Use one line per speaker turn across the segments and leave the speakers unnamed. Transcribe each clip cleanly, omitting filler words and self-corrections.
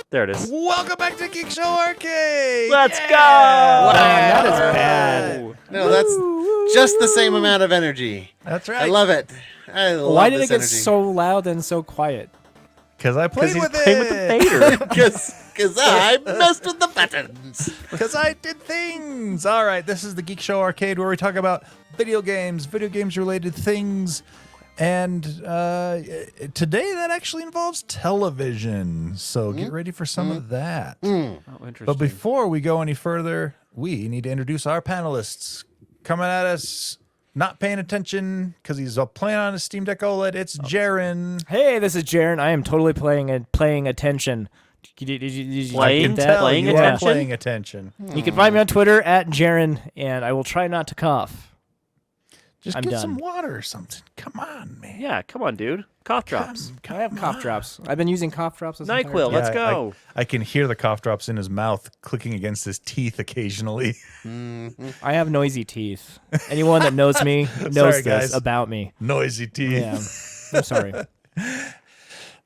There it is.
Welcome back to Geekshow Arcade.
Let's go.
Wow,
that is bad.
No, that's just the same amount of energy.
That's right.
I love it. I love
Why did
this
it get
energy.
so loud and so quiet?
Because I played
He's
with
playing with
it.
the Vader.
Because I messed with the buttons.
Because I did things. All right, this is the Geekshow Arcade where we talk about video games related things. And today that actually involves television. So get ready for some of that.
Oh, interesting.
But before we go any further, we need to introduce our panelists. Coming at us, not paying attention because he's playing on a Steamdeck OLED. It's Jaren.
Hey, this is Jaren. I am totally playing attention. Did you
Playing?
get that?
Playing
you
Yeah.
are playing attention.
You can find me on Twitter at Jaren, and I will try not to cough.
Just
I'm
get
done.
some water or something. Come on, man.
Yeah, come on, dude. Cough drops.
I have cough drops. I've been using cough drops. This entire
NyQuil,
time.
let's go.
I can hear the cough drops in his mouth clicking against his teeth occasionally.
I have noisy teeth. Anyone that knows me knows
Sorry,
this
guys.
about me.
Noisy teeth.
Yeah, I'm sorry.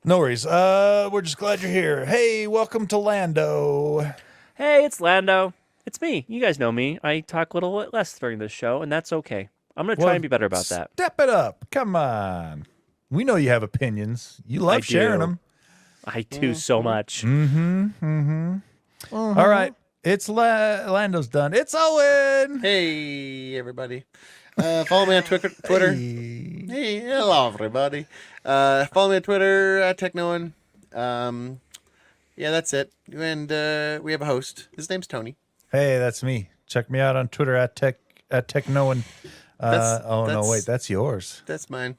No worries. We're just glad you're here. Hey, welcome to Lando.
Hey, it's Lando. It's me. You guys know me. I talk a little bit less during this show, and that's okay. I'm going to try and be better about that.
Step it up. Come on. We know you have opinions. You love
I
sharing
do.
them.
I do so much.
All right. It's Lando's done. It's Owen.
Hey, everybody. Follow me on Twitter. Hey, hello, everybody. Follow me on Twitter, TechNoan. Yeah, that's it. And we have a host. His name's Tony.
Hey, that's me. Check me out on Twitter at TechNoan. That's yours.
That's mine.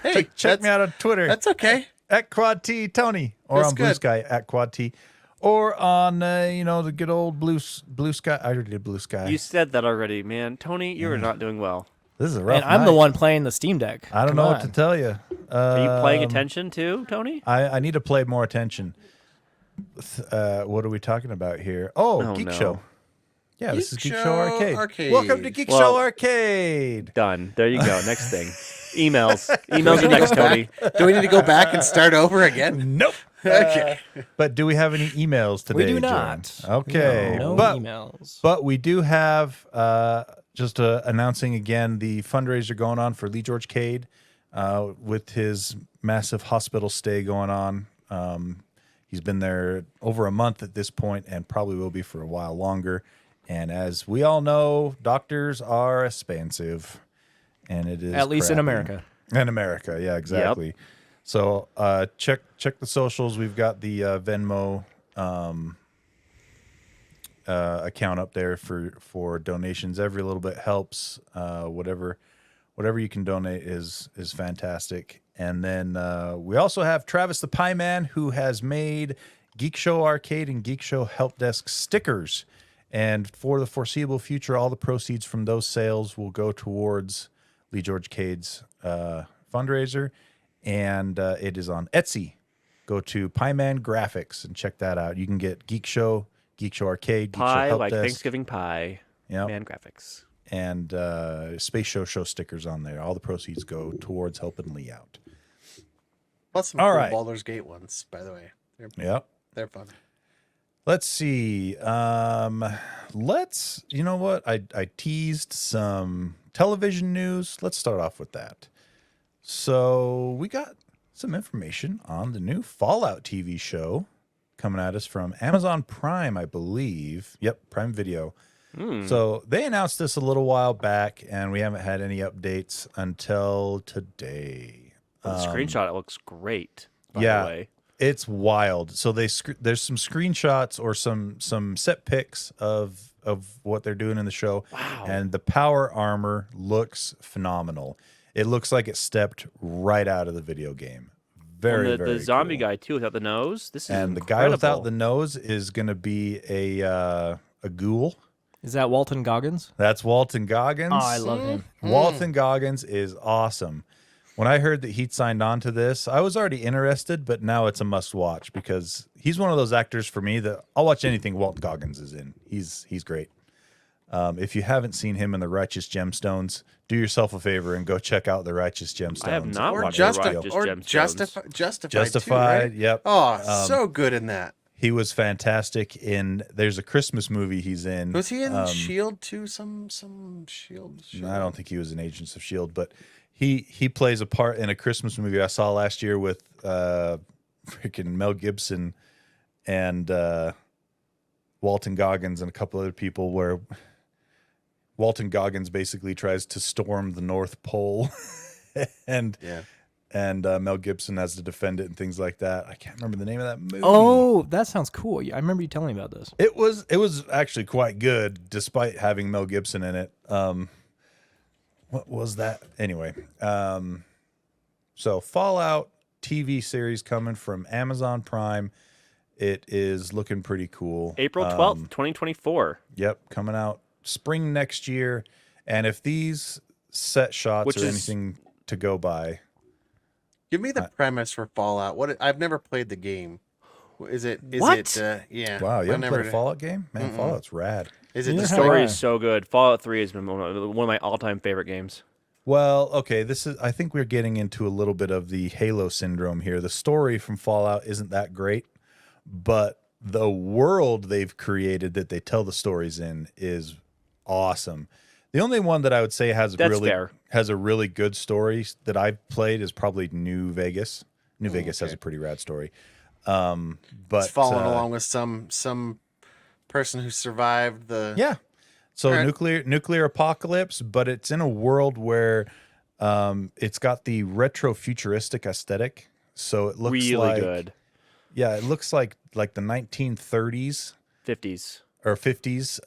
Hey,
Check me out on Twitter.
That's okay.
At Quad T Tony, or
That's
on Blue
good.
Sky at Quad T, or on the good old Blue Sky. I already did Blue Sky.
You said that already, man. Tony, you are not doing well.
This is a rough.
And I'm the
night.
one playing the Steam Deck.
I don't
Come
know
on.
what to tell you.
Are you paying attention too, Tony?
I need to play more attention. What are we talking about here? Oh, Geek
no.
Show. Yeah, this is Geek
Geekshow
Show Arcade.
Arcade.
Welcome to Geek
Well-
Show Arcade.
Done. There you go. Next thing. Emails. Emails are next, Tony.
Do we need to go back and start over again?
Nope.
Okay.
But do we have any emails today?
We do
Jen?
not.
Okay.
No
but,
emails.
But we do have just announcing again the fundraiser going on for Lee George Cade with his massive hospital stay going on. He's been there over a month at this point and probably will be for a while longer. And as we all know, doctors are expensive, and it is
At least in
crappy.
America.
In America, yeah, exactly. So check the socials. We've got the Venmo account up there for donations. Every little bit helps. Whatever you can donate is fantastic. And then we also have Travis the Pie Man, who has made Geek Show Arcade and Geek Show Help Desk stickers. And for the foreseeable future, all the proceeds from those sales will go towards Lee George Cade's fundraiser. And it is on Etsy. Go to Pie Man Graphics and check that out. You can get Geek Show Arcade, Geek Show
Pie,
Help
like
Desk,
Thanksgiving pie.
Yep.
Man graphics.
and Space Show stickers on there. All the proceeds go towards helping Lee out.
Plus some
All
cool
right.
Baldur's Gate ones, by the way.
Yep.
They're fun.
Let's see. You know what? I teased some television news. Let's start off with that. So we got some information on the new Fallout TV show coming at us from Amazon Prime, I believe. Yep, Prime Video. So they announced this a little while back, and we haven't had any updates until today.
The screenshot, it looks great, by
yeah.
the way.
It's wild. So there's some screenshots or some set pics of what they're doing in the show.
Wow.
And the power armor looks phenomenal. It looks like it stepped right out of the video game. Very,
And
very
the zombie
cool.
guy, too, without the nose. This is
And the
incredible.
guy without the nose is going to be a ghoul.
Is that Walton Goggins?
That's Walton Goggins.
Oh, I love him.
Walton Goggins is awesome. When I heard that he'd signed on to this, I was already interested, but now it's a must watch because he's one of those actors for me that I'll watch anything Walton Goggins is in. He's great. If you haven't seen him in The Righteous Gemstones, do yourself a favor and go check out The Righteous Gemstones.
I have not
Or
watched
Justified.
The Righteous
Or
Gemstones.
Justified.
Justified,
too, right?
yep.
Oh, so good in that.
He was fantastic in. There's a Christmas movie he's in.
Was he in Shield too? Some Shield.
No, I don't think he was in Agents of Shield, but he plays a part in a Christmas movie I saw last year with freaking Mel Gibson and Walton Goggins and a couple other people, where Walton Goggins basically tries to storm the North Pole, and Mel Gibson has to defend it and things like that. I can't remember the name of that movie.
Oh, that sounds cool. Yeah, I remember you telling me about this.
It was actually quite good, despite having Mel Gibson in it. What was that? Anyway, so Fallout TV series coming from Amazon Prime. It is looking pretty cool.
April 12th, 2024.
Yep, coming out spring next year. And if these set shots are anything to go by,
give me the premise for Fallout. What I've never played the game. Is it?
What?
Yeah.
wow, you
I
haven't
never-
played a Fallout game? Man, Fallout's rad.
Is it
Yeah.
the
The
story?
story is so good. Fallout 3 has been one of my all-time favorite games.
Well, okay, I think we're getting into a little bit of the Halo syndrome here. The story from Fallout isn't that great, but the world they've created that they tell the stories in is awesome. The only one that I would say has
That's fair.
a really good story that I've played is probably New Vegas. New Vegas has a pretty rad story. But
It's following along with some person who survived the.
yeah. So
All right.
nuclear apocalypse, but it's in a world where it's got the retro futuristic aesthetic. So it looks
Really
like
good.
Yeah, it looks like the 1930s
50s.
or 50s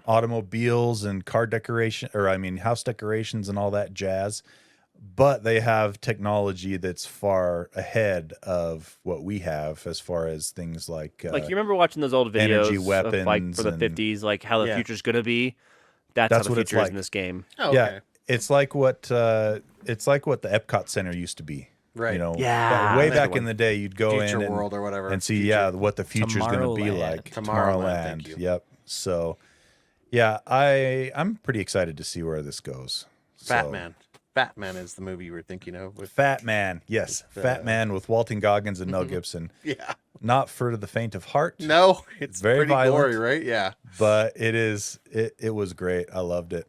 automobiles and car decoration, or I mean house decorations and all that jazz. But they have technology that's far ahead of what we have as far as things like
Like you remember watching those old videos
energy
of, like
weapons
for the
and-
50s, like how the
Yeah.
future's gonna be. That's how the
what it's
future is
like.
in this game.
Oh,
yeah,
okay.
it's like what the Epcot Center used to be.
Right.
You know,
Yeah,
way
that's
back
the
in the day, you'd go
Future
in and,
world or whatever.
and see,
Future-
what the future's going to be
Tomorrowland.
like.
Tomorrowland, thank you.
Yep. So, yeah, I'm pretty excited to see where this goes.
Fat
So,
Man. Fat Man is the movie you were thinking of. With
Fat Man, yes, Fat Man with Walton Goggins and Mel
Mm-hmm.
Gibson.
yeah.
Not for the faint of heart,
No, it's
Very
pretty
violent.
gory, right? Yeah.
but it was great. I loved it.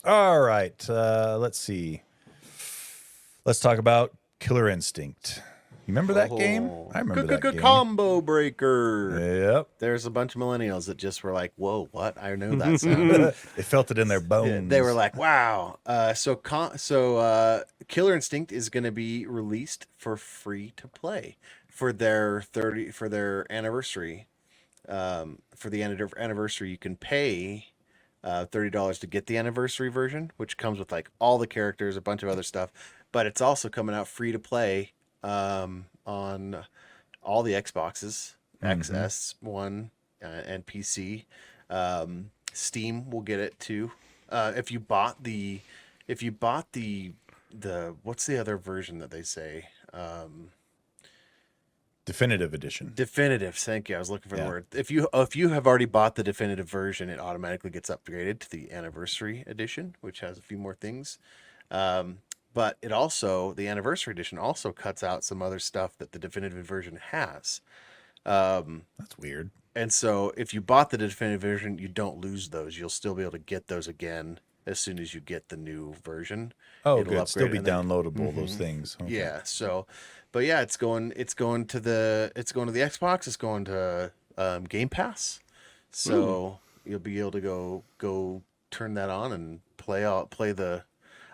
All right, let's see. Let's talk about Killer Instinct. You remember that game? I remember that game.
Combo Breaker.
Yep.
There's a bunch of millennials that just were like, "Whoa, what? I know that sound."
They felt it in their bones.
They were like, "Wow!" So Killer Instinct is going to be released for free to play for their anniversary. For the anniversary, you can pay $30 to get the anniversary version, which comes with like all the characters, a bunch of other stuff. But it's also coming out free to play on all the Xboxes, XS One, and PC. Steam will get it too. If you bought the what's the other version that they say?
Definitive Edition.
Definitive. Thank you. I was looking for the
Yeah.
word. If you have already bought the definitive version, it automatically gets upgraded to the anniversary edition, which has a few more things. But the anniversary edition also cuts out some other stuff that the definitive version has.
That's weird.
And so if you bought the definitive version, you don't lose those. You'll still be able to get those again as soon as you get the new version.
Oh,
It'll
good. Still
upgrade
be
and then-
downloadable. Those things. Okay.
Yeah. So, but yeah, it's going to the Xbox. It's going to Game Pass. So you'll be able to go turn that on and play the.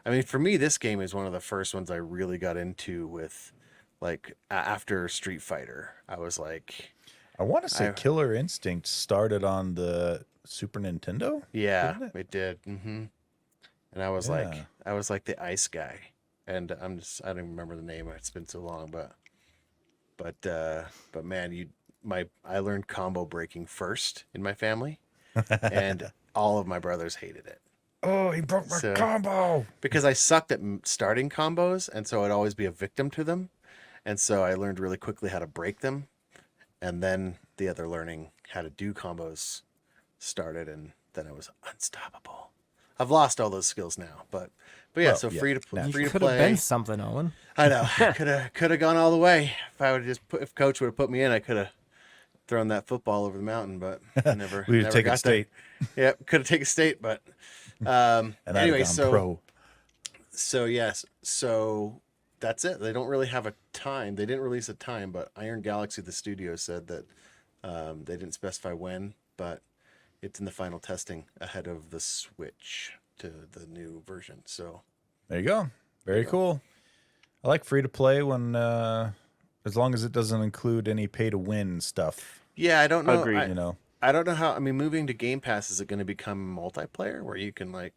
I mean, for me, this game is one of the first ones I really got into with, like after Street Fighter. I was like,
I want to say Killer Instinct started on the Super Nintendo.
yeah,
Didn't
it did. And I was
Yeah.
like the ice guy, and I don't even remember the name. It's been so long, but man, I learned combo breaking first in my family, and all of my brothers hated it
Oh, he broke my
So-
combo.
because I sucked at starting combos, and so I'd always be a victim to them, and so I learned really quickly how to break them, and then the other learning how to do combos started, and then I was unstoppable. I've lost all those skills now. But yeah,
Well,
so
yeah,
free to
naturally.
Could have been
play.
something, Owen.
I know. Could have gone all the way. If I would just if Coach would have put me in, I could have thrown that football over the mountain. But I never.
We'd
never
take
got
a state.
There. Yeah, could have taken state, but
And
anyway,
I'd have gone pro.
So yes, so that's it. They don't really have a time. They didn't release a time, but Iron Galaxy, the studio, said that they didn't specify when, but it's in the final testing ahead of the switch to the new version. So
There you go. Very cool. I like free to play when, as long as it doesn't include any pay to win stuff.
yeah, I don't know.
Agreed.
You know,
I don't know how. I mean, moving to Game Pass, is it going to become multiplayer where you can like?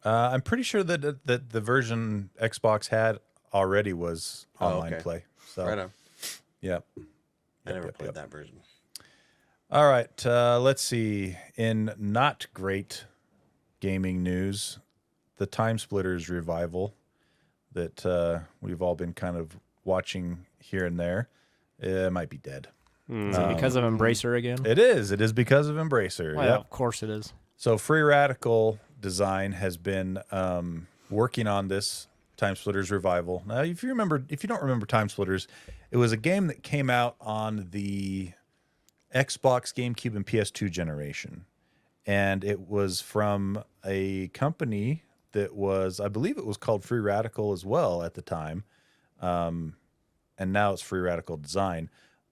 I'm pretty sure that the version Xbox had already was online
okay.
play. So,
Right on.
yep.
I never
yep,
played
yep.
that version.
All right. Let's see. In not great gaming news, the Time Splitters revival that we've all been kind of watching here and there, it might be dead.
Is it because of Embracer again?
It is. It is because of Embracer.
Well,
Yep.
of course it is.
So Free Radical Design has been working on this Time Splitters revival. Now, if you don't remember Time Splitters, it was a game that came out on the Xbox, GameCube, and PS2 generation. And it was from a company that was, I believe it was called Free Radical as well at the time. And now it's Free Radical Design.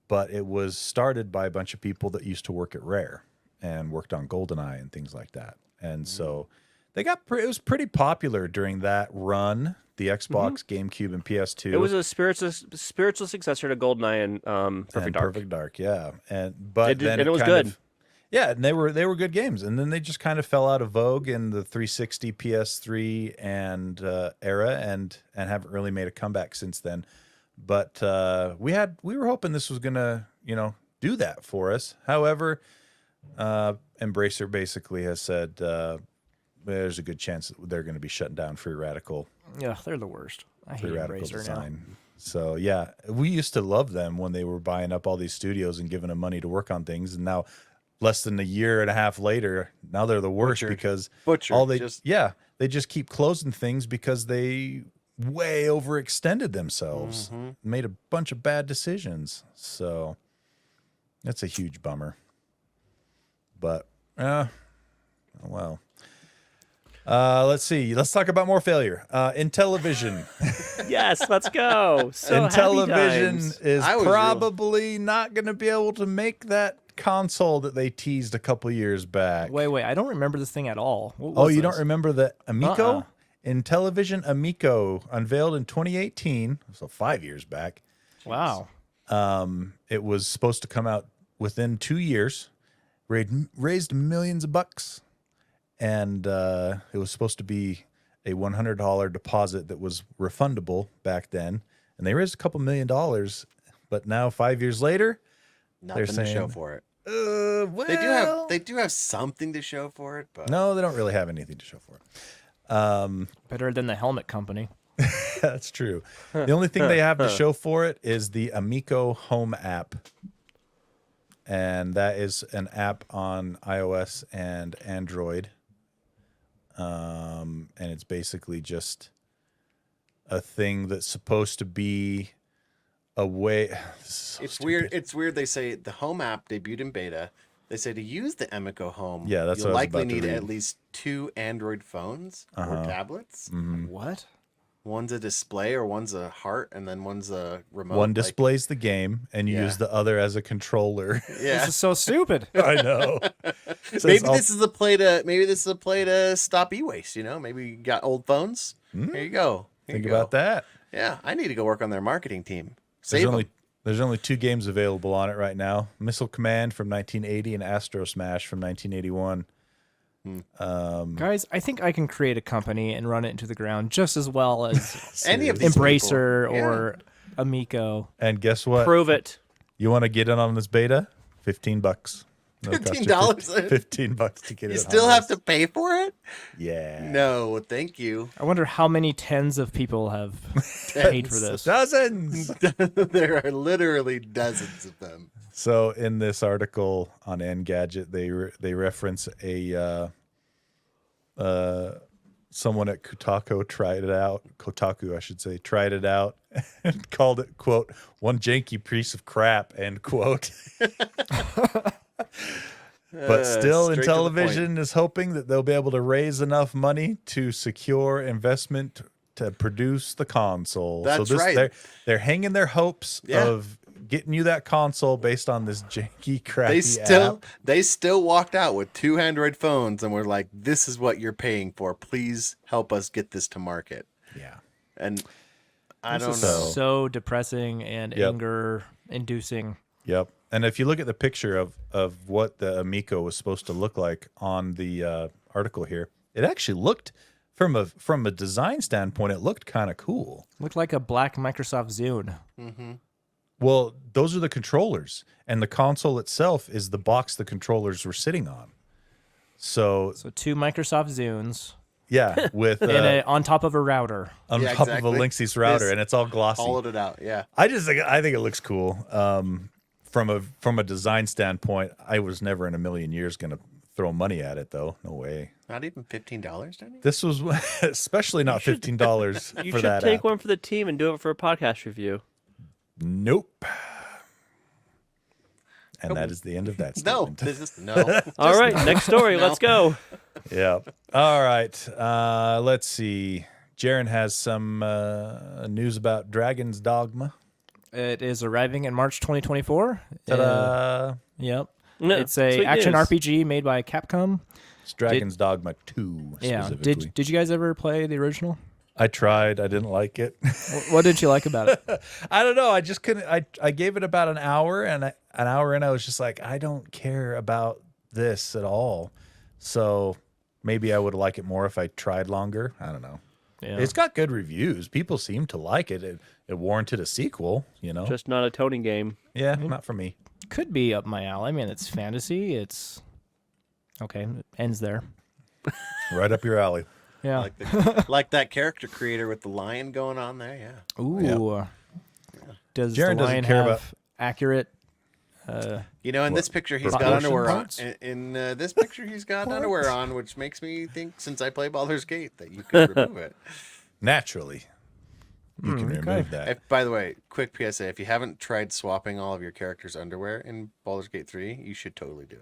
But it was started by a bunch of people that used to work at Rare and worked on GoldenEye and things like that. And so they got it was pretty popular during that run, the Xbox, GameCube, and PS2.
It was a spiritual successor to GoldenEye and Perfect
and
Dark.
Perfect Dark, yeah. But then
and it was
kind
good.
of- yeah, and they were good games, and then they just kind of fell out of vogue in the 360, PS3, and era, and haven't really made a comeback since then. But we were hoping this was gonna do that for us. However, Embracer basically has said there's a good chance that they're going to be shutting down Free Radical.
Yeah, they're the worst. I hate
Free Radical
Embracer now.
Design. So yeah, we used to love them when they were buying up all these studios and giving them money to work on things, and now less than a year and a half later, now they're the worst because they just keep closing things because they way overextended themselves, made a bunch of bad decisions. So that's a huge bummer. But well. Let's see. Let's talk about more failure. Intellivision.
Yes, let's go. So
Intellivision
happy times.
is
I was
probably not going to be able to make that console that they teased a couple years back.
Wait, I don't remember this thing at all. What
Oh,
was
you
this?
don't remember the Amico?
Uh-uh.
Intellivision Amico, unveiled in 2018, so 5 years back.
Wow.
It was supposed to come out within 2 years, raised millions of bucks, and it was supposed to be a $100 deposit that was refundable back then, and they raised a couple $1 million, but now 5 years later,
Nothing
saying,
to show for it.
well,
They do have something to show for it, but
no, they don't really have anything to show for it.
Better than the helmet company.
That's true. The only thing they have to show for it is the Amico Home app. And that is an app on iOS and Android. And it's basically just a thing that's supposed to be a way.
it's weird. It's weird. They say the Home app debuted in beta. They say to use the Amico Home,
Yeah, that's
you'll
what I was
likely
about to
need
read.
at least 2 Android phones or tablets.
What?
One's a display, or one's a heart, and then one's a remote.
One
like-
displays the game, and you
Yeah.
use the other as a controller.
Yeah.
This is so stupid.
I know.
Maybe this is a play to stop e-waste. Maybe you got old phones. Here you go. Here
Think
you go.
about that.
Yeah, I need to go work on their marketing team. Save
There's only 2 games available on it right now: Missile Command from 1980 and Astro Smash from 1981.
Guys, I think I can create a company and run it into the ground just as well as
any of these
Embracer
people.
or Amico.
And guess what?
Prove it.
You want to get in on this beta? $15. It'll cost you
$15?
$15 to get it.
You still have to pay for it?
Yeah.
No, thank you.
I wonder how many tens of people have paid for this.
Dozens.
There are literally dozens of them.
So in this article on Engadget, they reference someone at Kotaku tried it out. Kotaku, I should say, tried it out and called it, quote, one janky piece of crap, end quote. But still,
straight to the
Intellivision is hoping that they'll be able to raise enough money to secure investment to produce the console.
That's
so
right.
They're hanging their hopes of getting you that console based on this janky, crappy app.
They still walked out with 2 Android phones and were like, "This is what you're paying for. Please help us get this to market."
Yeah.
And I
This
don't
is
know.
So depressing and anger inducing.
Yep. And if you look at the picture of what the Amico was supposed to look like on the article here, it actually looked from a design standpoint, it looked kind of cool.
Looked like a black Microsoft Zune.
Mm-hmm.
Well, those are the controllers, and the console itself is the box the controllers were sitting on. So
2 Microsoft Zunes
yeah, with
on top of a router.
on
Yeah,
top
exactly.
of a Linksys router, and it's all glossy.
Hollowed it out. Yeah.
I think it looks cool. From a design standpoint, I was never in a million years going to throw money at it, though. No way.
Not even $15, Danny?
This was especially not $15
You
for
should
that
take
app.
one for the team and do it for a podcast review.
Nope. And that is the end of that
No.
statement.
This is, no.
All right, next story. Let's go.
Yeah. All right. Let's see. Jaron has some news about Dragon's Dogma.
It is arriving in March 2024.
Ta-da!
Yep.
No,
It's a
sweet
action
news.
RPG made by Capcom.
It's Dragon's Dogma 2
Yeah.
specifically.
Did you guys ever play the original?
I tried. I didn't like it.
What did you like about it?
I don't know. I just couldn't. I gave it about an hour, and an hour in, I was just like, I don't care about this at all. So maybe I would like it more if I tried longer. I don't know.
Yeah.
It's got good reviews. People seem to like it. It warranted a sequel, you know?
Just not a toning game.
Yeah, not for me.
Could be up my alley. I mean, it's fantasy. It's okay. It ends there.
Right up your alley.
Yeah.
Like that character creator with the lion going on there. Yeah.
Ooh. Does
Jaron
the
doesn't
lion
care
have
about-
accurate?
You know, in this picture, he's got
proportion
underwear on.
parts?
In this picture, he's got underwear on, which makes me think, since I play Baldur's Gate, that you could remove it.
Naturally, you can remove that.
If, by the way, quick PSA: if you haven't tried swapping all of your characters' underwear in Baldur's Gate 3, you should totally do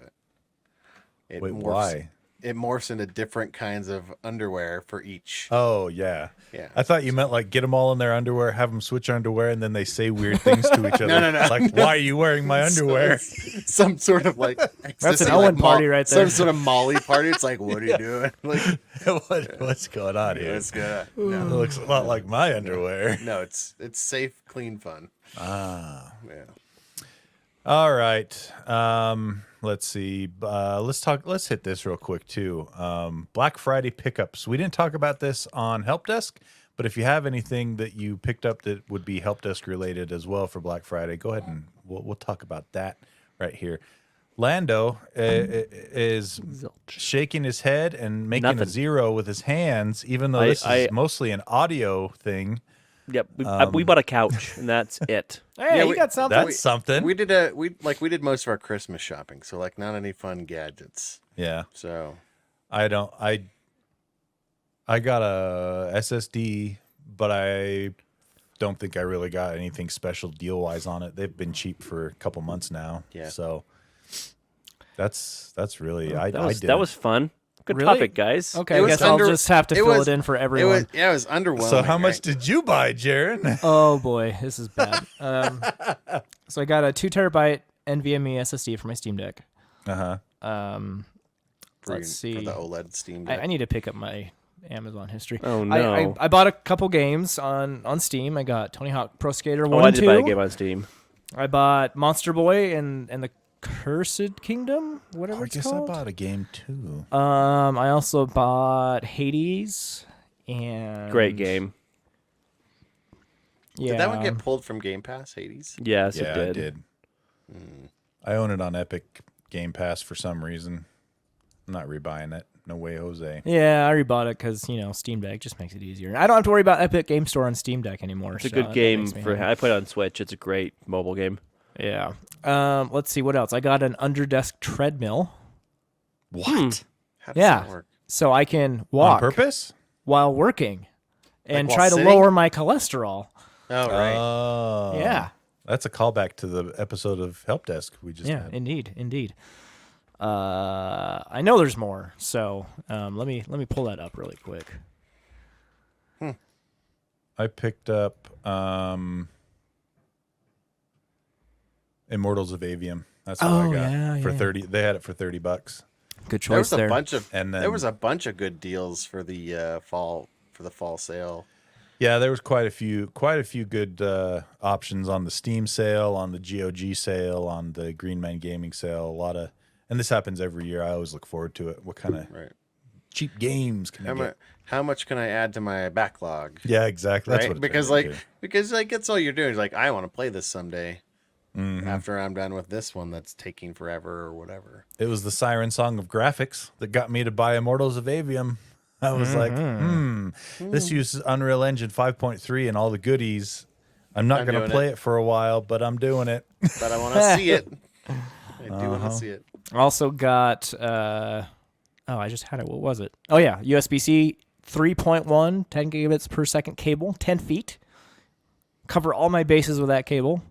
it.
Wait, why?
It morphs into different kinds of underwear for each.
Oh, yeah.
Yeah.
I thought you meant like get them all in their underwear, have them switch underwear, and then they say weird things to each other.
No.
Like, why are you wearing my underwear?
Some sort of like
That's an
ecstasy,
Owen
like
party right there.
Some sort of Molly party. It's like, what are you doing? Like,
What's going on here?
it's good.
It looks a lot like my underwear.
No, it's safe, clean fun.
Ah.
Yeah.
All right. Let's see. Let's hit this real quick too. Black Friday pickups. We didn't talk about this on Help Desk, but if you have anything that you picked up that would be Help Desk related as well for Black Friday, go ahead and we'll talk about that right here. Lando is shaking his head and making a
Nothing.
0 with his hands, even though this is mostly an audio thing.
Yep, we bought a couch, and that's it.
Hey,
Yeah,
you
we-
got something.
That's something.
We did most of our Christmas shopping, so like not any fun gadgets.
Yeah.
So
I got a SSD, but I don't think I really got anything special deal wise on it. They've been cheap for a couple months now.
Yeah.
So that's really
That was fun. Good
Really?
topic, guys.
Okay,
It
I
was
guess
under-
I'll just have to
it
fill
was-
it in for
it
everyone.
was underwhelming.
So how much
right?
did you buy, Jaron?
Oh boy, this is bad. So I got a 2 terabyte NVMe SSD for my Steam Deck.
Uh-huh.
for
Let's see.
the OLED Steam Deck?
I need to pick up my Amazon history.
Oh, no.
I bought a couple games on Steam. I got Tony Hawk Pro Skater 1
Oh, I
and
did
2.
buy a game on Steam.
I bought Monster Boy and the Cursed Kingdom, whatever
I
it's
guess
called.
I bought a game too.
I also bought Hades and
Great game.
Yeah.
Did that one get pulled from Game Pass, Hades?
Yes,
Yeah,
it
I
did.
did. I own it on Epic Game Pass for some reason. I'm not rebuying it. No way, Jose.
Yeah, I rebought it because Steam Deck just makes it easier. I don't have to worry about Epic Game Store on Steam Deck anymore.
It's a
so
good
that
game
makes me
for.
happy.
I played it on Switch. It's a great mobile game.
Yeah. Let's see what else. I got an Underdesk treadmill.
What?
How does
Yeah.
that work?
so I can walk
On purpose?
while working and
while
try to
sitting?
lower my cholesterol.
Oh, right.
Oh.
Yeah.
That's a callback to the episode of Help Desk we just
Yeah,
had.
indeed. I know there's more, so let me pull that up really quick.
I picked up Immortals of Avium. That's what I got for 30. They had it for $30.
Good
There
choice
was
there.
a bunch of
And then-
there was a bunch of good deals for the fall sale.
Yeah, there was quite a few good options on the Steam sale, on the GOG sale, on the Green Man Gaming sale. A lot of, and this happens every year. I always look forward to it. What kind of
Right.
cheap games can I get?
How much can I add to my backlog?
Yeah, exactly. That's
Right?
what it
Because
turns into.
that's all you're doing. Is like, I want to play this someday.
Mm-hmm.
After I'm done with this one that's taking forever or whatever.
It was the siren song of graphics that got me to buy Immortals of Avium. I was like, this uses Unreal Engine 5.3 and all the goodies. I'm not going to
doing
play it for a while, but I'm doing it.
But I want to see it. I do want to see it.
Also got I just had it. What was it? Oh yeah, USB-C 3.1, 10 gigabits per second cable, 10 feet. Cover all my bases with that cable.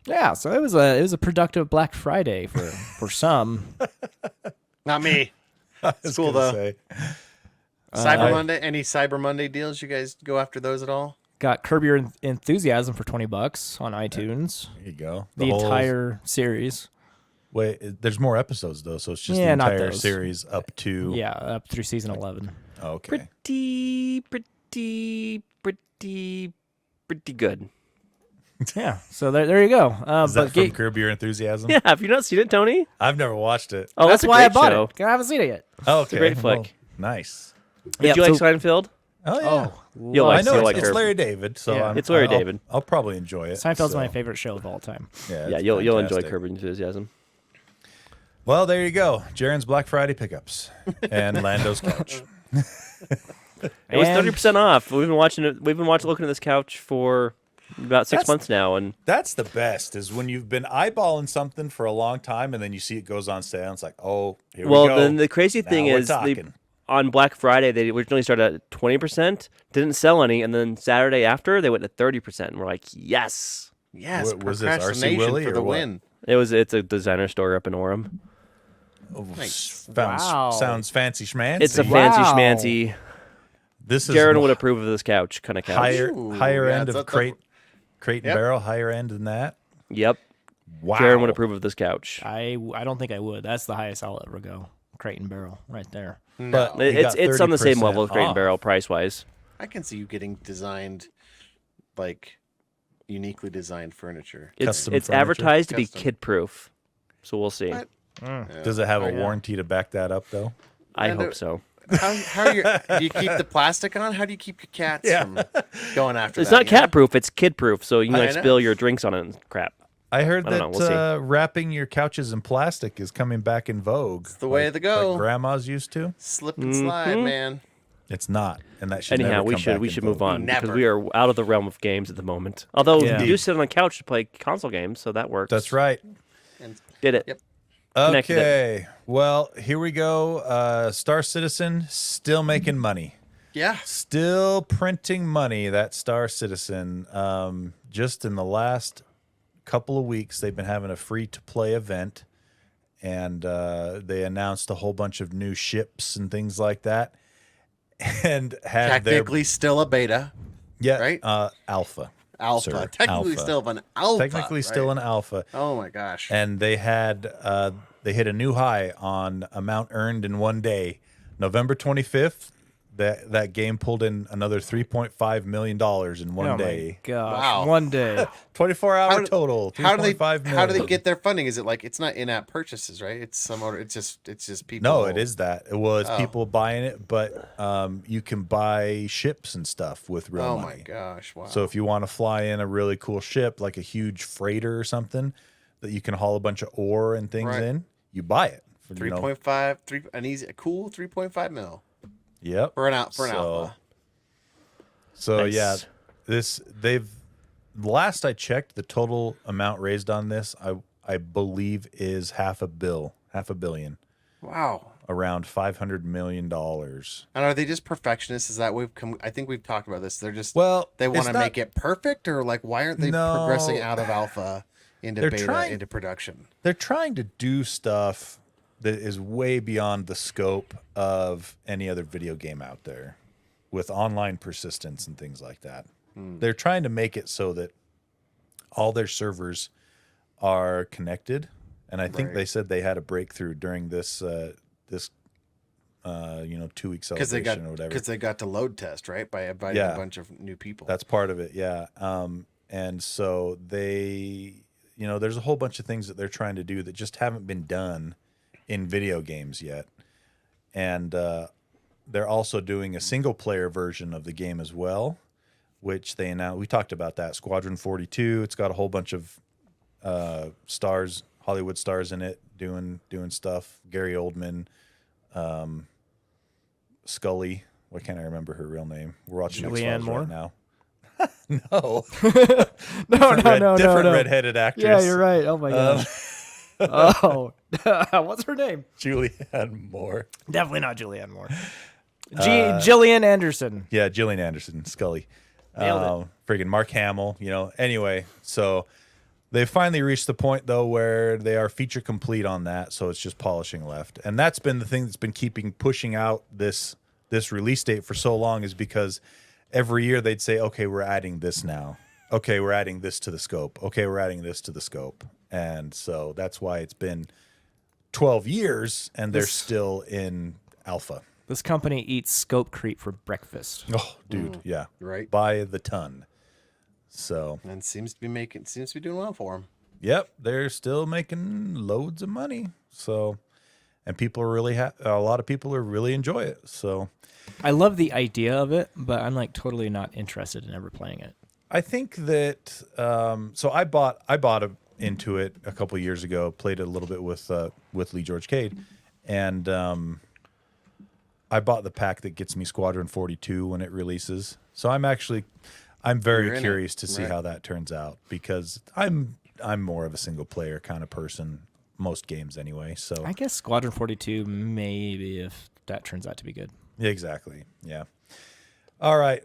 Yeah, so it was a productive Black Friday for some.
Not me.
It's
cool, though. Monday. Any Cyber Monday deals? You guys go after those at all?
Got Curb Your Enthusiasm for $20 on iTunes.
There you go.
The
whole
entire series.
Wait, there's more episodes though, so it's just
Yeah,
the
not
entire
those.
series up to.
Yeah, up through season 11.
Okay.
Pretty good.
Yeah, so there you go.
Is that
but
from Curb Your Enthusiasm?
Yeah, have you not seen it, Tony?
I've never watched it.
Oh,
that's
a
why I
great
bought
show.
it. I haven't seen it yet.
Oh, okay.
a great flick.
Well, nice.
Did you like Seinfeld?
Oh yeah.
You'll like,
I know
you'll
it's,
like
it's
Curb.
Larry David, so
Yeah.
It's Larry
I'll-
David.
I'll probably enjoy it.
Seinfeld's
so,
my favorite show of all time.
Yeah,
Yeah,
it's
you'll enjoy
fantastic.
Curb Your Enthusiasm.
Well, there you go. Jaren's Black Friday pickups and Lando's couch.
It was
And-
30% off. We've been looking at this couch for about 6 months now, and
That's the best is when you've been eyeballing something for a long time and then you see it goes on sale. And it's like, oh, here we
well,
go.
then the crazy thing
Now we're
is,
talking.
on Black Friday they originally started at 20%, didn't sell any, and then Saturday after they went to 30%. And we're like, yes,
Yes,
Was this RC
procrastination
Willie
for
or
the
what?
win.
it's a designer store up in Orem.
Nice.
Wow.
Sounds fancy schmancy.
It's a
Wow.
fancy schmancy.
This is
Jared would approve of this couch, kind of couch.
higher
Ooh,
end
yeah,
of crate and
Yep.
barrel, higher end than that.
Yep,
Wow.
Jared would approve of this couch.
I don't think I would. That's the highest I'll ever go. Crate and Barrel, right there.
But
No,
you
It's
got
on the same
30%
level as Crate and
off.
Barrel price wise.
I can see you getting designed, like, uniquely designed furniture.
It's
Custom
it's
furniture.
advertised to be
Custom.
kid proof, so we'll see.
What?
Does it have a
Oh, yeah.
warranty to back that up though?
I
And
hope so.
How do you keep the plastic on? How do you keep your cats from going after
It's
that?
not cat proof; it's kid proof. So you can
I
like
know.
spill your drinks on it and crap.
I heard
I don't
that
know, we'll see.
wrapping your couches in plastic is coming back in vogue. It's
the way to go.
Like grandmas used to.
Slip and slide, man.
It's not, and that should
Anyhow,
never
we
come
should
back
we
in
should move
vogue.
on because
Never.
we are out of the realm of games at the moment. Although
Yeah.
you do sit on the couch to play console games, so that works.
That's right.
Did it?
Yep.
Connected it.
Okay, well here we go. Star Citizen still making money.
Yeah.
Still printing money, that Star Citizen. Just in the last couple of weeks, they've been having a free-to-play event, and they announced a whole bunch of new ships and things like that. And had
Technically still a beta. Right?
alpha.
Alpha.
Sir,
Technically
alpha.
still an alpha.
Technically still
right?
an alpha.
Oh my gosh.
And they had they hit a new high on amount earned in one day. November 25th, that game pulled in another $3.5 million in one
Oh
day.
my gosh.
Wow.
One day.
24-hour
How do-
total.
How do they
$3.5 million.
how do they get their funding? Is it like it's not in-app purchases, right? It's some other. It's just people.
No, it is that. It was
Oh.
people buying it, but you can buy ships and stuff with real
Oh
money.
my gosh! Wow.
So if you want to fly in a really cool ship, like a huge freighter or something, that you can haul a bunch of ore and things
Right.
in, you buy it. For,
3.5, an easy, a cool 3.5 mil
Yep.
for an
So-
alpha.
So
Nice.
yeah, they've last I checked, the total amount raised on this, I believe is $500 million.
Wow.
around $500 million.
And are they just perfectionists? Is that we've come? I think we've talked about this. They're just they want
it's
to
not-
make it perfect, or like why aren't they
No.
progressing out of alpha into
They're
beta
trying-
into production?
They're trying to do stuff that is way beyond the scope of any other video game out there with online persistence and things like that. They're trying to make it so that all their servers are connected. And I think
Right.
they said they had a breakthrough during this 2-week celebration or whatever.
Because they got to load test, right, by inviting
Yeah.
a bunch of new people.
That's part of it, yeah. And so they, there's a whole bunch of things that they're trying to do that just haven't been done in video games yet. And they're also doing a single-player version of the game as well, which they announced. We talked about that, Squadron 42. It's got a whole bunch of stars, Hollywood stars in it, doing stuff. Gary Oldman, Scully. Why can't I remember her real name? We're watching
Julianne
X-Files
Moore?
right now. No.
No,
different
no.
redheaded actress.
Yeah, you're right. Oh my gosh. Oh, what's her name?
Julianne Moore.
Definitely not Julianne Moore. Gillian Anderson.
Yeah, Gillian Anderson, Scully.
Nailed
Friggin' Mark Hamill, Anyway, so they finally reached the point, though, where they are feature complete on that, so it's just polishing left. And that's been the thing that's been pushing out this release date for so long, is because every year they'd say, okay, we're adding this now. Okay, we're adding this to the scope. Okay, we're adding this to the scope. And so that's why it's been 12 years, and they're still in alpha.
This company eats scope creep for breakfast.
Oh, dude, yeah.
Right.
By the ton. So,
And seems to be doing well for them.
yep, they're still making loads of money. So, and people are really a lot of people are really enjoy it. So,
I love the idea of it, but I'm like totally not interested in ever playing it.
I think that so I bought into it a couple of years ago, played it a little bit with Lee George Cade, and I bought the pack that gets me Squadron 42 when it releases. So I'm
You're
very
in
curious
it,
to see
right.
how that turns out, because I'm more of a single player kind of person, most games anyway. So
I guess Squadron 42 maybe, if that turns out to be good.
yeah, exactly. Yeah. All right.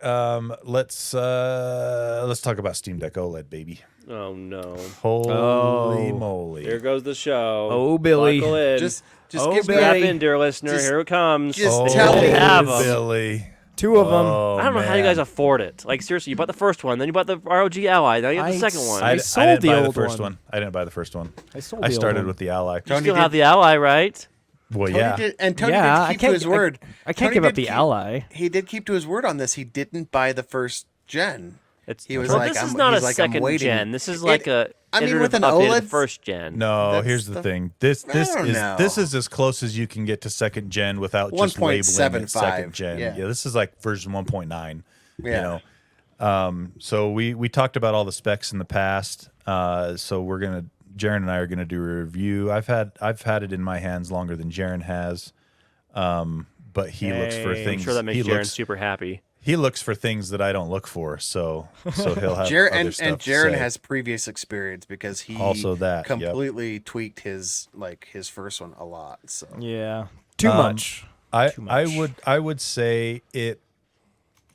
Let's talk about Steamdeck OLED, baby.
Oh no!
Holy moly!
Here goes the show.
Oh, Billy.
Buckle in.
Just
Oh,
give me
strap
Billy.
in, dear listener.
Just-
Here it comes.
just
They
tell
only
me.
have 'em.
Billy.
Two of them.
Oh,
I don't know how you
man.
guys afford it. Like seriously, you bought the first one, then you bought the ROG Ally, now you have the second one.
I
You
sold
didn't
the
buy
old
the first
one.
one. I didn't buy the first one.
I sold
I
the old
started
one.
with the Ally.
Tony
still
did-
have the Ally, right?
Well,
Tony
yeah.
did, and Tony
Yeah,
did
I
keep to
can't-
his word.
I can't
Tony
give up
did
the
keep-
Ally.
He did keep to his word on this. He didn't buy the first gen. He was
well,
like,
this is
I'm-
not a
he's like, I'm
second
waiting.
gen. This is like a
I mean, with
iterative
an
update of
OLED
the first gen.
No,
That's
here's the
the-
thing. This
don't know.
is as close as you can get to second gen without just labeling it
1.75,
second gen.
yeah.
This is like version 1.9.
Yeah.
So we talked about all the specs in the past. So Jaren and I are gonna do a review. I've had it in my hands longer than Jaren has. But he looks for
Hey.
things.
I'm sure that makes
he
Jaren
looks,
super happy.
he looks for things that I don't look for. So he'll have
Jared
other
and
stuff to
Jaron
say.
has previous experience because he
Also that, yep.
completely tweaked his first one a lot. So
Yeah. Too
Um,
much. Too much.
I would say it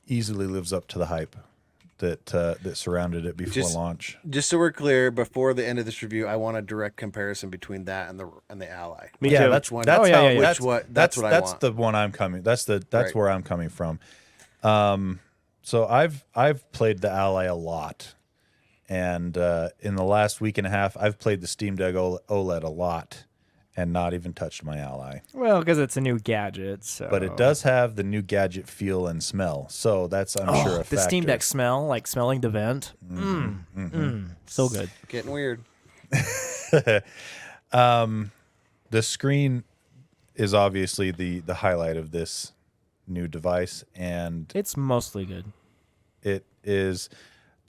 easily lives up to the hype that surrounded it before
Just-
launch.
just so we're clear, before the end of this review, I want a direct comparison between that and the Ally.
Me
Yeah,
too.
that's
one-
that's
Oh, yeah,
how
yeah, yeah.
that's
That's what I
that's
want.
the one I'm coming. That's
Right.
where I'm coming from. So I've played the Ally a lot, and in the last week and a half, I've played the Steamdeck OLED a lot, and not even touched my Ally.
Well, because it's a new gadget. So.
But it does have the new gadget feel and smell, so that's I'm sure a
The
factor.
Steam Deck smell, like smelling the vent. So good.
Getting weird.
The screen is obviously the highlight of this new device, and
It's mostly good.
it is,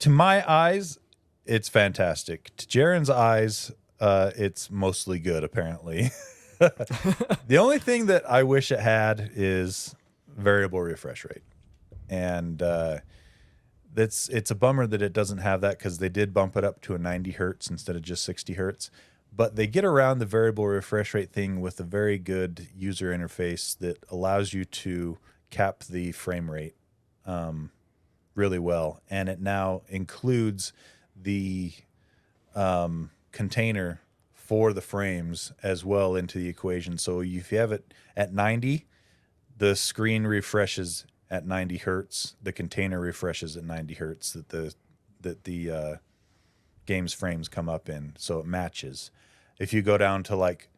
to my eyes, it's fantastic. To Jaren's eyes, it's mostly good, apparently. The only thing that I wish it had is variable refresh rate, and it's a bummer that it doesn't have that, because they did bump it up to a 90 hertz instead of just 60 hertz. but they get around the variable refresh rate thing with a very good user interface that allows you to cap the frame rate really well. And it now includes the container for the frames as well into the equation. So if you have it at 90, the screen refreshes at 90 hertz. The container refreshes at 90 hertz that the game's frames come up in, so it matches. If you go down to like,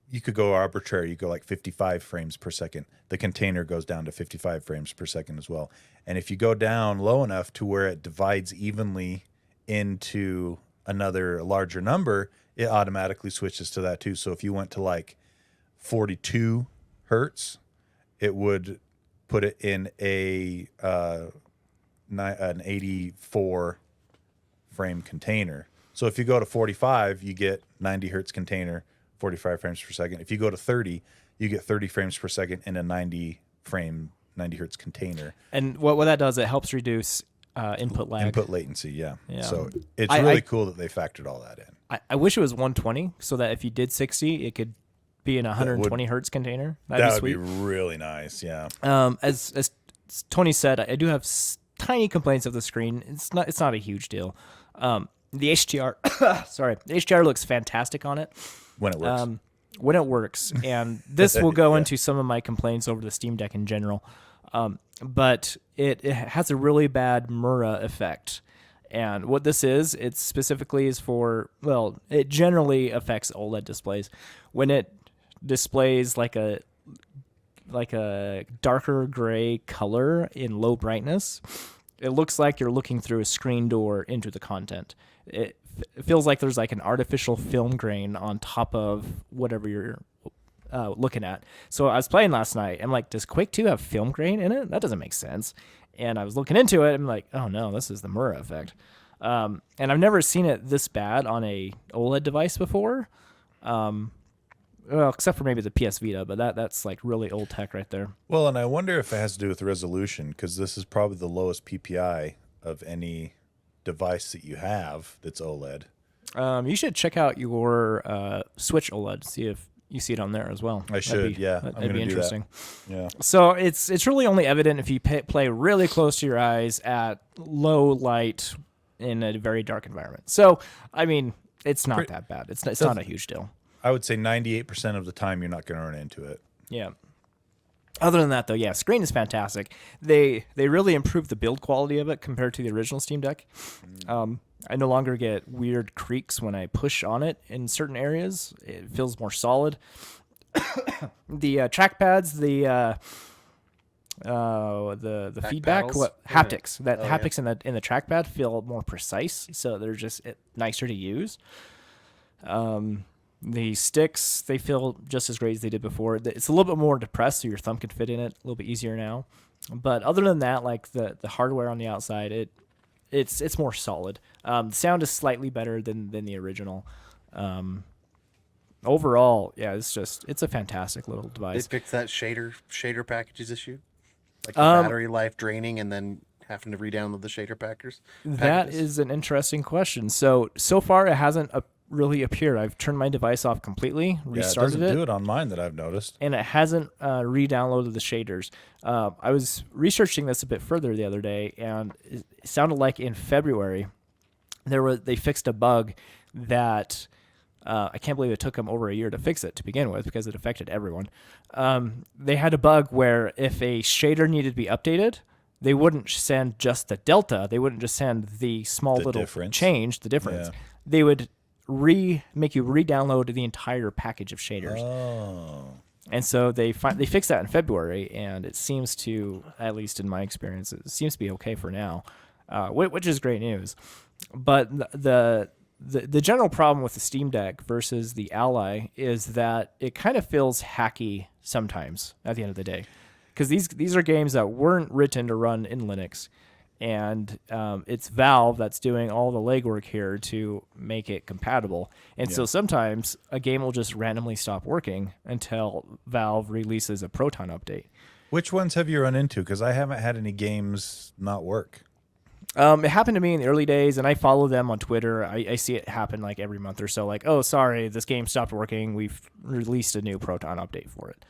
you could go arbitrary, you go like 55 frames per second. The container goes down to 55 frames per second as well. And if you go down low enough to where it divides evenly into another larger number, it automatically switches to that too. So if you went to like 42 hertz, it would put it in an 84 frame container. So if you go to 45, you get 90 hertz container, 45 frames per second. If you go to 30, you get 30 frames per second in a 90 hertz container.
And what that does, it helps reduce input lag.
Input latency, yeah.
Yeah.
So it's really cool that they factored all that in.
I wish it was 120 so that if you did 60, it could be in a 120 hertz container.
That
be
would
sweet.
be really nice, yeah.
As Tony said, I do have tiny complaints of the screen. It's not a huge deal. The HDR, sorry, the HDR looks fantastic on it
When it works.
when it works, and this will go into some of my complaints over the Steam Deck in general. But it has a really bad Mura effect. And what this is, it specifically is for, well, it generally affects OLED displays. When it displays like a darker gray color in low brightness, it looks like you're looking through a screen door into the content. It feels like there's like an artificial film grain on top of whatever you're looking at. So I was playing last night. I'm like, does Quake 2 have film grain in it? That doesn't make sense. And I was looking into it. I'm like, oh no, this is the Mura effect. And I've never seen it this bad on a OLED device before. Well, except for maybe the PS Vita, but that's like really old tech right there.
Well, and I wonder if it has to do with resolution, because this is probably the lowest PPI of any device that you have that's OLED.
You should check out your Switch OLED, see if you see it on there as well.
I should, yeah.
That'd be interesting.
Yeah.
So it's really only evident if you play really close to your eyes at low light in a very dark environment. So, I mean, it's not that bad. It's not a huge deal.
I would say 98% of the time you're not going to run into it.
Yeah. Other than that, though, yeah, screen is fantastic. They really improved the build quality of it compared to the original Steam Deck. I no longer get weird creaks when I push on it in certain areas. It feels more solid. The trackpads, the feedback,
paddles?
haptics, haptics in the trackpad feel more precise, so they're just nicer to use. The sticks, they feel just as great as they did before. It's a little bit more depressed, so your thumb can fit in it a little bit easier now. But other than that, like the hardware on the outside, it's more solid. The sound is slightly better than the original. Overall, yeah, it's a fantastic little
They
device.
fixed that shader packages issue, like the battery life draining and then having to re-download the shader packers.
That
packages.
is an interesting question. So far it hasn't really appeared. I've turned my device off completely, restarted
Yeah, it doesn't do it on mine that I've noticed.
and it hasn't re-downloaded the shaders. I was researching this a bit further the other day, and it sounded like in February they fixed a bug that I can't believe it took them over a year to fix it to begin with, because it affected everyone. They had a bug where if a shader needed to be updated, they wouldn't send just the delta. They wouldn't just send the small little
difference.
change, the difference.
Yeah.
They would make you re-download the entire package of shaders.
Oh.
And so they fixed that in February, and it seems to, at least in my experience, it seems to be okay for now, which is great news. But the general problem with the Steam Deck versus the Ally is that it kind of feels hacky sometimes at the end of the day, because these are games that weren't written to run in Linux. And it's Valve that's doing all the legwork here to make it compatible. And so sometimes a game will just randomly stop working until Valve releases a Proton update.
Which ones have you run into? Because I haven't had any games not work.
It happened to me in the early days, and I follow them on Twitter. I see it happen like every month or so. Like, oh, sorry, this game stopped working. We've released a new Proton update for it.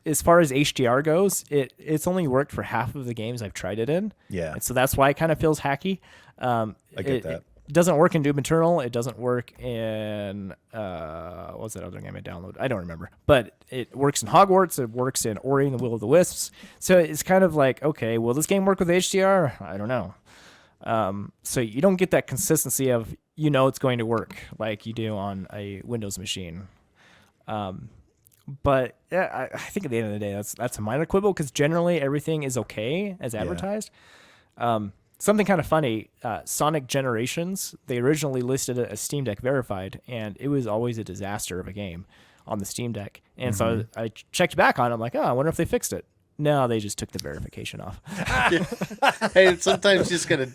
As far as HDR goes, it's only worked for half of the games I've tried it in.
Yeah.
And so that's why it kind of feels hacky.
I get that.
It doesn't work in Doom Eternal. It doesn't work in what was that other game I downloaded? I don't remember. But it works in Hogwarts. It works in Ori and the Will of the Wisps. So it's kind of like, okay, will this game work with HDR? I don't know. So you don't get that consistency of it's going to work like you do on a Windows machine. But yeah, I think at the end of the day, that's a minor quibble because generally everything is okay as advertised. Something kind of funny, Sonic Generations, they originally listed it as Steam Deck verified, and it was always a disaster of a game on the Steam Deck. And so I checked back on it. I'm like, I wonder if they fixed it. No, they just took the verification off.
Hey, sometimes you just gotta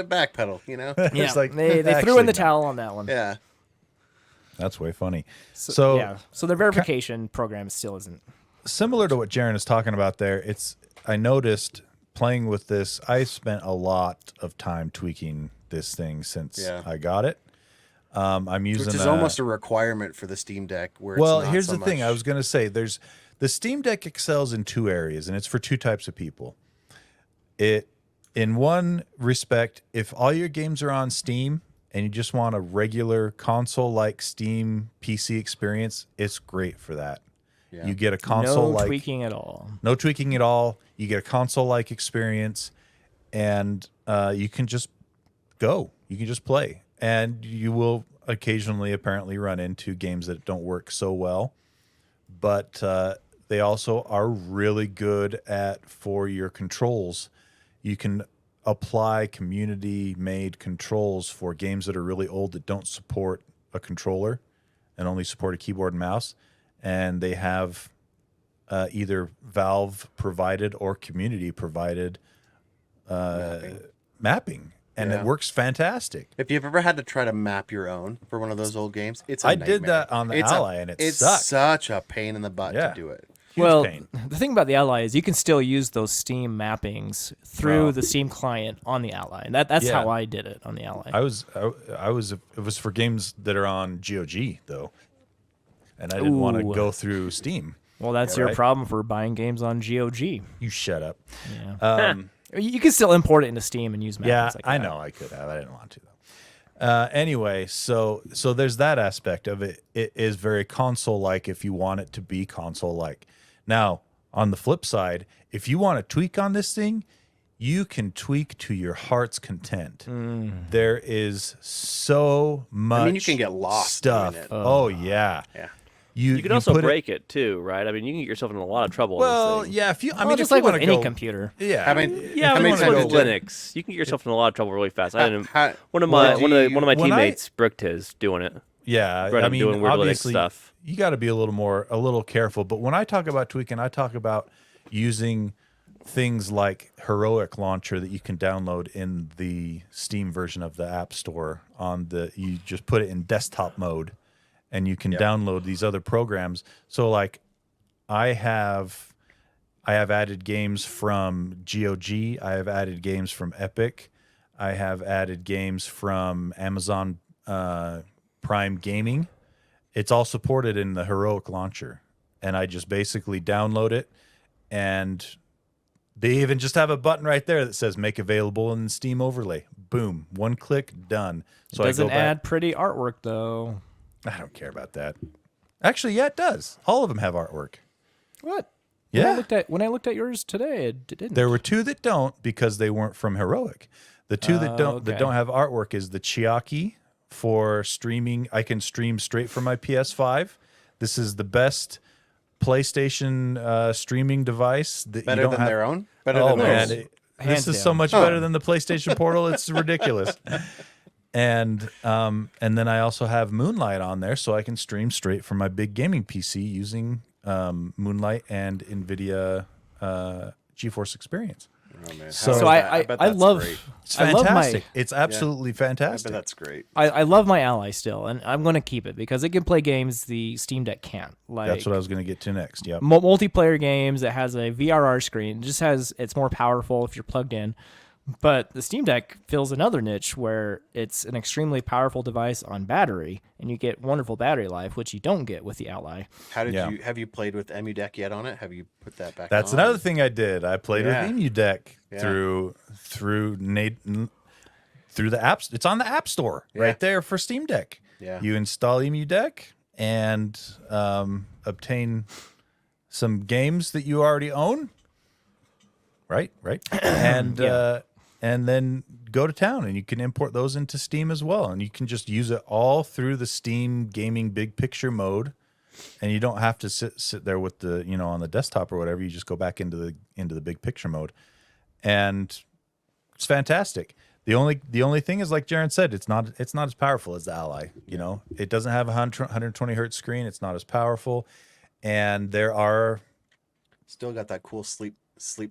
backpedal,
Yeah,
It's like,
they threw
actually,
in the
no.
towel on that one.
Yeah.
That's way funny.
So the verification program still isn't.
Similar to what Jaren is talking about there, I noticed playing with this, I spent a lot of time tweaking this thing since I got it. I'm using
Which is almost a requirement for the Steam Deck. Where
well,
it's not
here's
so
the thing.
much-
I was going to say, the Steam Deck excels in two areas, and it's for two types of people. In one respect, if all your games are on Steam and you just want a regular console-like Steam PC experience, it's great for that.
Yeah.
You get a console-like...
No tweaking at all.
No tweaking at all. You get a console-like experience, and you can just go. You can just play. And you will occasionally apparently run into games that don't work so well. But they also are really good for your controls. You can apply community-made controls for games that are really old that don't support a controller and only support a keyboard and mouse. And they have either Valve provided or community provided mapping. And it works fantastic.
If you've ever had to try to map your own for one of those old games, it's a
I
nightmare.
did that on the Ally, and it
it's
sucked.
such a pain in the butt to do it.
Huge pain.
The thing about the Ally is you can still use those Steam mappings through the Steam client on the Ally. And that's how I did it on the Ally.
It was for games that are on GOG though, and I didn't want to go through Steam.
Well, that's your problem for buying games on GOG.
You shut up.
Yeah. You can still import it into Steam and use mappings.
Yeah,
like
I
that.
know I could have. I didn't want to though. Anyway, so there's that aspect of it. It is very console-like if you want it to be console-like. Now, on the flip side, if you want to tweak on this thing, you can tweak to your heart's content. There is so much
you can get lost
stuff.
doing it.
Oh yeah.
Yeah.
You can also break it too, right? I mean, you can get yourself in a lot of trouble.
Well,
in this thing.
yeah. If you, I
Well,
mean,
just
if you
like with
want
any
to go,
computer.
yeah.
I mean,
Yeah,
how
but
many
it's
times
with
did-
Linux. You can get yourself in a lot of trouble really fast. I didn't.
how-
One of my
when I-
teammates bricked his doing it.
Yeah,
Running,
I mean,
doing weird Linux
obviously,
stuff.
you got to be a little careful. But when I talk about tweaking, I talk about using things like Heroic Launcher that you can download in the Steam version of the App Store. You just put it in desktop mode, and you can download these other programs. So, like, I have added games from GOG. I have added games from Epic. I have added games from Amazon Prime Gaming. It's all supported in the Heroic Launcher, and I just basically download it, and they even just have a button right there that says "Make available in Steam overlay." Boom, one click, done. So
It doesn't
I go back.
add pretty artwork though.
I don't care about that. Actually, yeah, it does. All of them have artwork.
What?
Yeah.
When I looked at yours today, it didn't.
There were two that don't because they weren't from Heroic. The two that don't have artwork is the Chiaki for streaming. I can stream straight from my PS5. This is the best PlayStation streaming device that
Better
you don't
than
have.
their own? Better
Oh
than
man,
theirs?
this
Hands
is so
down.
much better than the PlayStation Portal. It's ridiculous. And then I also have Moonlight on there, so I can stream straight from my big gaming PC using Moonlight and NVIDIA GeForce Experience.
Oh man.
So-
How is
So
that?
I
bet
I
that's
love
great.
It's
I love
fantastic.
my
It's absolutely
I bet
fantastic.
that's great.
I love my Ally still, and I'm going to keep it because it can play games the Steam Deck can't. Like
That's what I was going to get to next. Yep.
multiplayer games. It has a VRR screen. It just has it's more powerful if you're plugged in. But the Steam Deck fills another niche where it's an extremely powerful device on battery, and you get wonderful battery life, which you don't get with the Ally.
How did
Yeah.
you have you played with EmuDeck yet on it? Have you put that back?
That's
on?
another thing I did. I played
Yeah.
with EmuDeck
Yeah.
through the apps. It's on the App Store
Yeah.
right there for Steam Deck.
Yeah.
You install EmuDeck and obtain some games that you already own. Right. And then go to town, and you can import those into Steam as well, and you can just use it all through the Steam gaming big picture mode, and you don't have to sit there with the on the desktop or whatever. You just go back into the big picture mode, and it's fantastic. The only thing is, like Jaron said, it's not as powerful as the Ally. It doesn't have a 120 hertz screen. It's not as powerful, and there are
Still got that cool sleep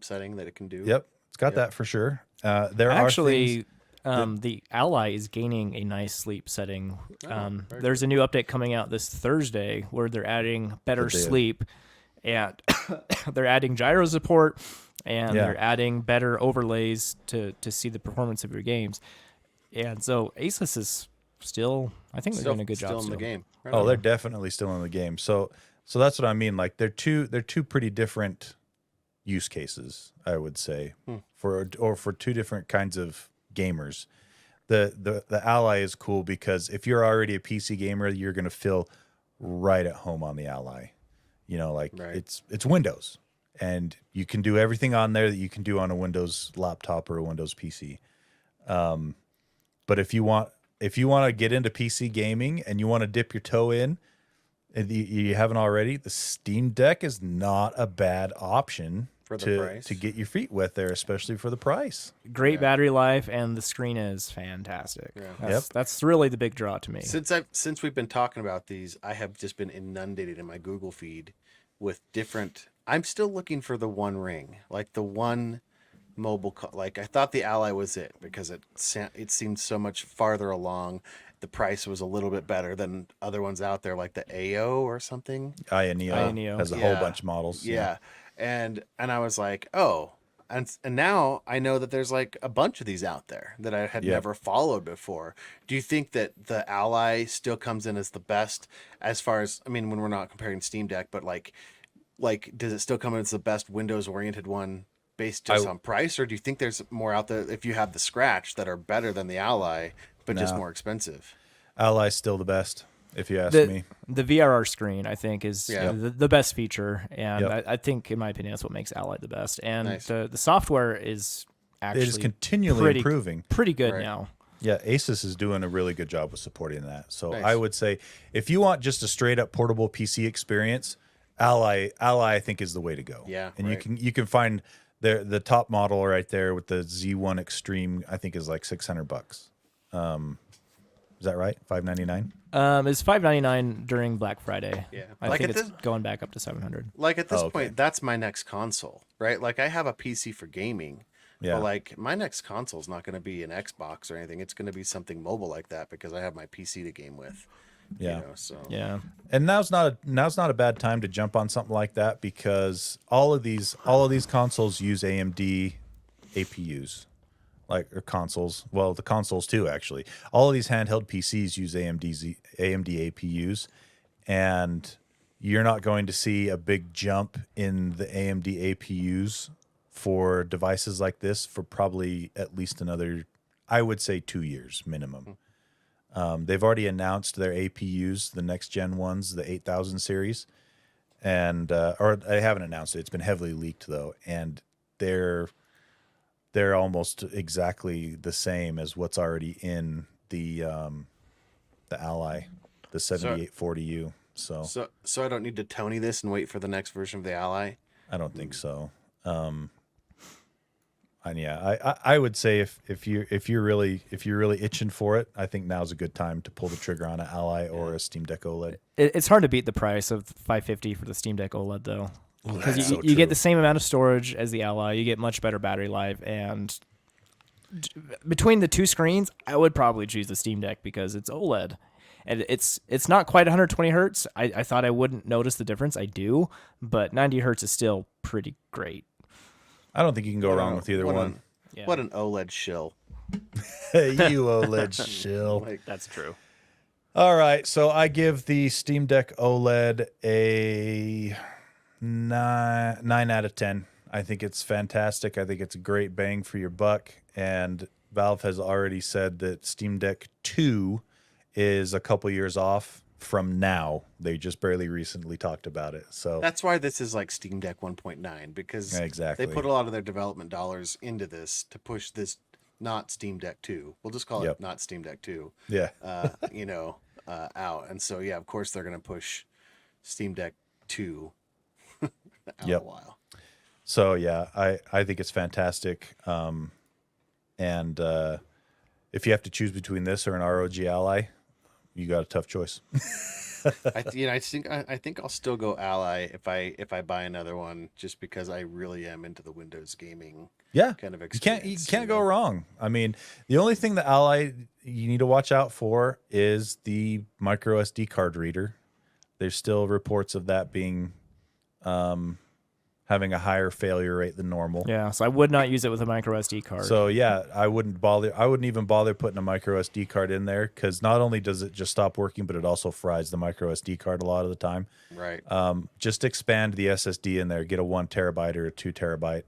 setting that it can do.
Yep, it's got
Yep.
that for sure. There are
Actually,
things
the Ally is gaining a nice sleep setting.
very
There's a new update coming out this Thursday where they're adding better
Good day.
sleep, and they're adding gyro support, and
Yeah.
they're adding better overlays to see the performance of your games. And so Asus is still, I think they're
Still,
doing a good
still
job
in
still.
the game. Right
Oh,
on.
they're definitely still in the game. So that's what I mean. Like they're two pretty different use cases, I would say, for two different kinds of gamers. The Ally is cool because if you're already a PC gamer, you're gonna feel right at home on the Ally.
Right.
It's Windows, and you can do everything on there that you can do on a Windows laptop or a Windows PC. But if you want to get into PC gaming and you want to dip your toe in, and you haven't already, the Steam Deck is not a bad option
For the price.
to get your feet wet there, especially for the price.
Great battery life, and the screen is fantastic.
Yeah.
That's really the big draw to me.
Since we've been talking about these, I have just been inundated in my Google feed with different. I'm still looking for the One Ring, like the one mobile. Like I thought the Ally was it because it seemed so much farther along. The price was a little bit better than other ones out there, like the AO or something.
Neo has a whole
Yeah.
bunch of models.
Yeah, and I was like, oh, and now I know that there's like a bunch of these out there that I had
Yeah.
never followed before. Do you think that the Ally still comes in as the best as far as, I mean, when we're not comparing Steam Deck, but like does it still come in as the best Windows oriented one based just on price, or do you think there's more out there if you have the Scratch that are better than the Ally but just
No.
more expensive?
Ally's still the best, if you ask me.
The VRR screen, I think, is
Yeah.
the best feature, and
Yep.
I think, in my opinion, that's what makes Ally the best. And
Nice.
the software is actually
It is continually
pretty,
improving.
pretty good
Right.
now.
Yeah, Asus is doing a really good job with supporting that. So
Nice.
I would say if you want just a straight up portable PC experience, Ally I think is the way to go.
Yeah,
and
right.
you can find the top model right there with the Z1 Extreme. I think is like $600. Is that right? $599.
It's $599 during Black Friday.
Yeah.
I
Like
think
at
it's
this-
going back up to $700.
Like at this
Oh, okay.
point, that's my next console, right? Like I have a PC for gaming.
Yeah.
But like my next console is not going to be an Xbox or anything. It's going to be something mobile like that because I have my PC to game with.
Yeah.
So
Yeah,
And now's not a bad time to jump on something like that because all of these consoles use AMD APUs, or consoles. Well, the consoles too, actually. All of these handheld PCs use AMD APUs, and you're not going to see a big jump in the AMD APUs for devices like this for probably at least another, I would say, 2 years minimum. They've already announced their APUs, the next gen ones, the 8000 series, and or they haven't announced it. It's been heavily leaked though, and they're almost exactly the same as what's already in the Ally, the 7840U. So
I don't need to Tony this and wait for the next version of the Ally.
I don't think so. And yeah, I would say if you're really itching for it, I think now's a good time to pull the trigger on an Ally or a Steam Deck OLED.
it's hard to beat the price of $550 for the Steam Deck OLED, though. because
That's
you,
so
you get
true.
the same amount of storage as the Ally. You get much better battery life, and between the two screens, I would probably choose the Steam Deck because it's OLED. And it's not quite 120 hertz. I thought I wouldn't notice the difference. I do, but 90 hertz is still pretty great.
I don't think you can go wrong with either
What
one.
Yeah.
What an OLED shill.
You OLED shill.
Like,
That's true.
All right, so I give the Steam Deck OLED a 9 out of 10. I think it's fantastic. I think it's a great bang for your buck. And Valve has already said that Steam Deck 2 is a couple years off from now. They just barely recently talked about it. So
that's why this is like Steam Deck 1.9, because
exactly.
they put a lot of their development dollars into this to push this not Steam Deck 2. We'll just call
Yep.
it not Steam Deck 2.
Yeah.
Out. And so, yeah, of course they're going to push Steam Deck 2 out
Yep.
a while.
So yeah, I think it's fantastic. And if you have to choose between this or an ROG Ally, you got a tough choice.
I think I'll still go Ally if I buy another one, just because I really am into the Windows gaming
Yeah,
kind of
you
experience.
can't go wrong. I mean, the only thing the Ally you need to watch out for is the micro SD card reader. There's still reports of that being having a higher failure rate than normal.
Yeah, so I would not use it with a micro SD card.
So yeah, I wouldn't even bother putting a micro SD card in there, because not only does it just stop working, but it also fries the micro SD card a lot of the time.
Right.
Just expand the SSD in there, get a 1 terabyte or a 2 terabyte.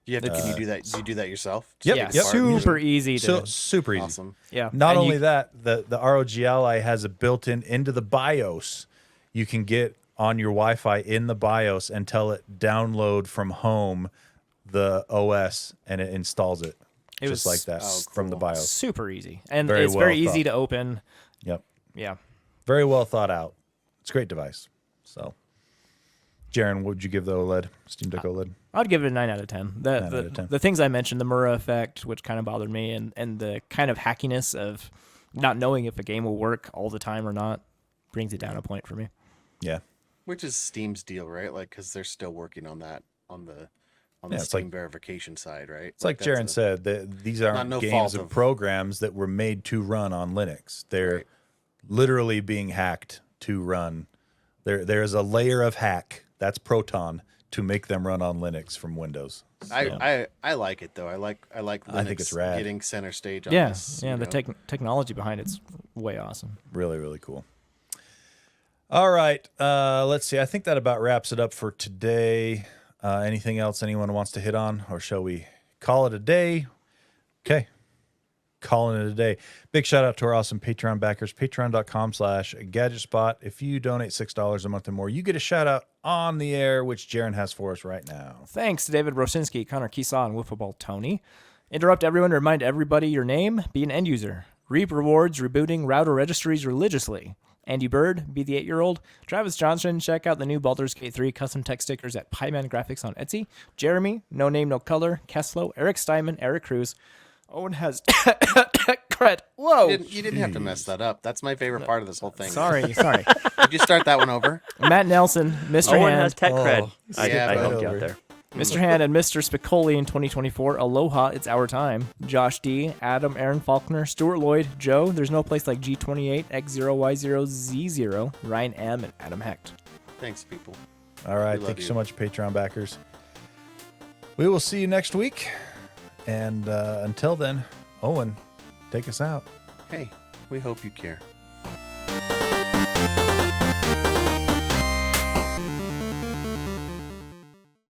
Can you do that? Do you do that yourself?
Yep,
yeah,
yep.
super easy to.
So super easy.
Awesome.
Yeah.
Not
and
only
you,
that, the ROG Ally has a built-in into the BIOS. You can get on your Wi-Fi in the BIOS and tell it download from home the OS, and it installs it,
It
just
was-
like that from the BIOS.
super easy, and
Very
it's
well
very easy
thought.
to open.
Yep,
Yeah.
very well thought out. It's a great device. So, Jaron, what would you give the OLED Steam Deck OLED?
I'd give it a 9 out of 10.
9 out of 10.
The things I mentioned, the Mura effect, which kind of bothered me, and the kind of hackiness of not knowing if a game will work all the time or not, brings it down a point for me.
Yeah,
Which is Steam's deal, right? Like, because they're still working on that on the
it's
Steam
like-
verification side, right?
it's like
that's
Jaron said, these aren't
no
games
fault
of
of-
programs that were made to run on Linux. They're
Right.
literally being hacked to run. There is a layer of hack, that's Proton, to make them run on Linux from Windows.
I like it though. I like Linux
I think it's rad.
getting center stage on
Yeah,
this.
yeah.
you
The
know?
technology behind it's way awesome.
Really, really cool. All right, let's see. I think that about wraps it up for today. Anything else anyone wants to hit on, or shall we call it a day? Okay, calling it a day. Big shout out to our awesome Patreon backers, patreon.com/gadgetspot. If you donate $6 a month or more, you get a shout out on the air, which Jaron has for us right now.
Thanks to David Rosinski, Connor Keesaw, and Wiffleball Tony. Interrupt everyone to remind everybody your name, be an end user. Reap rewards, rebooting router registries religiously. Andy Bird, be the 8-year-old. Travis Johnson, check out the new Baldur's Gate 3 custom tech stickers at Pieman Graphics on Etsy. Jeremy, No Name No Color. Keslow, Eric Steinman, Eric Cruz. Owen has cred. Whoa.
You didn't have to mess that up. That's my favorite part of this whole thing.
Sorry.
Did you start that one over?
Matt Nelson, Mr.
Owen
Hand.
has tech cred. I
yeah,
helped
but-
you out there.
Mr. Hand and Mr. Spicoli in 2024. Aloha, it's our time. Josh D, Adam, Aaron Faulkner, Stuart Lloyd, Joe, there's no place like G28, X0Y0Z0, Ryan M, and Adam Hecht.
Thanks, people.
All right,
We
thank
love
you
you.
so much, Patreon backers. We will see you next week. And until then, Owen, take us out.
Hey, we hope you care.